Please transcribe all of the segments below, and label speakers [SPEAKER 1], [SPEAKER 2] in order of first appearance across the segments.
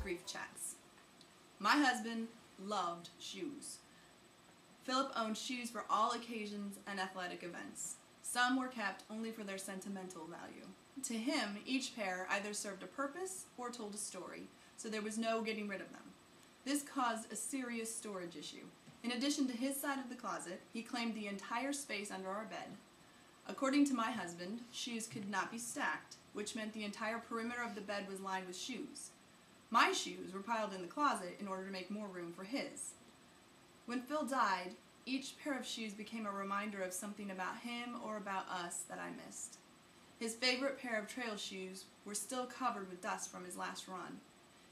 [SPEAKER 1] Grief Chats. My husband loved shoes. Philip owned shoes for all occasions and athletic events. Some were kept only for their sentimental value. To him, each pair either served a purpose or told a story, so there was no getting rid of them. This caused a serious storage issue. In addition to his side of the closet, he claimed the entire space under our bed. According to my husband, shoes could not be stacked, which meant the entire perimeter of the bed was lined with shoes. My shoes were piled in the closet in order to make more room for his. When Phil died, each pair of shoes became a reminder of something about him or about us that I missed. His favorite pair of trail shoes were still covered with dust from his last run,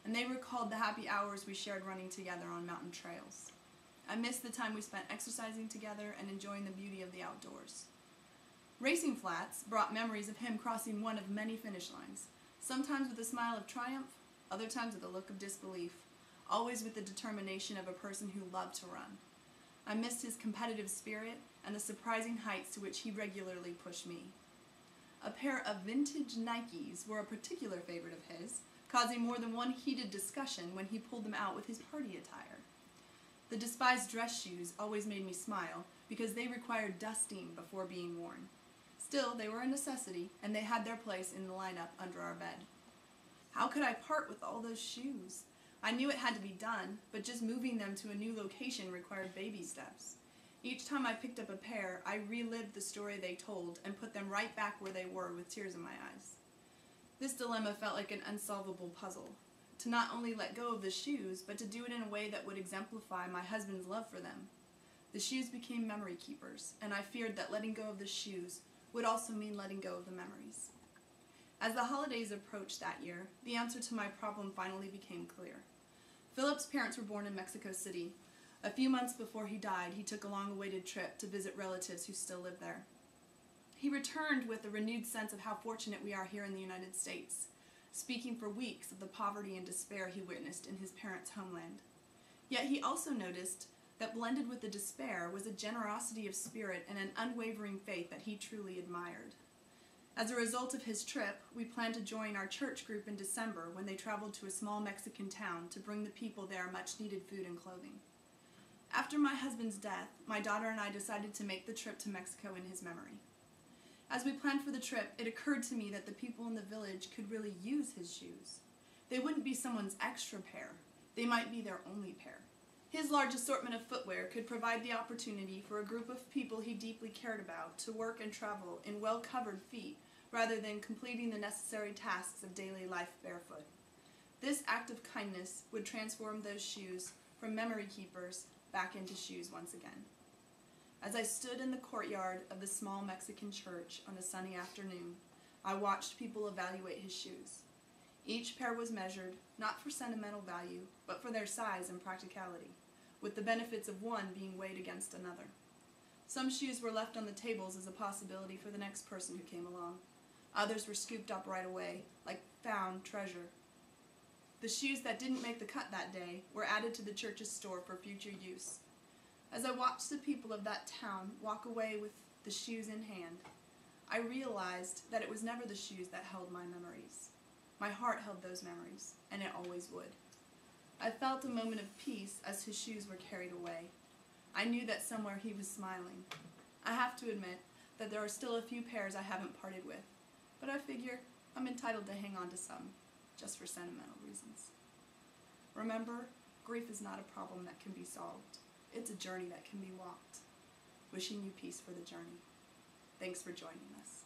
[SPEAKER 1] and they recalled the happy hours we shared running together on mountain trails. I missed the time we spent exercising together and enjoying the beauty of the outdoors. Racing flats brought memories of him crossing one of many finish lines, sometimes with a smile of triumph, other times with a look of disbelief, always with the determination of a person who loved to run. I missed his competitive spirit and the surprising heights to which he regularly pushed me. A pair of vintage Nikes were a particular favorite of his, causing more than one heated discussion when he pulled them out with his party attire. The despised dress shoes always made me smile because they required dusting before being worn. Still, they were a necessity, and they had their place in the lineup under our bed. How could I part with all those shoes? I knew it had to be done, but just moving them to a new location required baby steps. Each time I picked up a pair, I relived the story they told and put them right back where they were with tears in my eyes. This dilemma felt like an unsolvable puzzle. To not only let go of the shoes, but to do it in a way that would exemplify my husband's love for them. The shoes became memory keepers, and I feared that letting go of the shoes would also mean letting go of the memories. As the holidays approached that year, the answer to my problem finally became clear. Philip's parents were born in Mexico City. A few months before he died, he took a long-awaited trip to visit relatives who still live there. He returned with a renewed sense of how fortunate we are here in the United States, speaking for weeks of the poverty and despair he witnessed in his parents' homeland. Yet he also noticed that blended with the despair was a generosity of spirit and an unwavering faith that he truly admired. As a result of his trip, we planned to join our church group in December when they traveled to a small Mexican town to bring the people there much-needed food and clothing. After my husband's death, my daughter and I decided to make the trip to Mexico in his memory. As we planned for the trip, it occurred to me that the people in the village could really use his shoes. They wouldn't be someone's extra pair. They might be their only pair. His large assortment of footwear could provide the opportunity for a group of people he deeply cared about to work and travel in well-covered feet rather than completing the necessary tasks of daily life barefoot. This act of kindness would transform those shoes from memory keepers back into shoes once again. As I stood in the courtyard of the small Mexican church on a sunny afternoon, I watched people evaluate his shoes. Each pair was measured, not for sentimental value, but for their size and practicality, with the benefits of one being weighed against another. Some shoes were left on the tables as a possibility for the next person who came along. Others were scooped up right away, like found treasure. The shoes that didn't make the cut that day were added to the church's store for future use. As I watched the people of that town walk away with the shoes in hand, I realized that it was never the shoes that held my memories. My heart held those memories, and it always would. I felt a moment of peace as his shoes were carried away. I knew that somewhere he was smiling. I have to admit that there are still a few pairs I haven't parted with, but I figure I'm entitled to hang on to some, just for sentimental reasons. Remember, grief is not a problem that can be solved. It's a journey that can be walked. Wishing you peace for the journey. Thanks for joining us.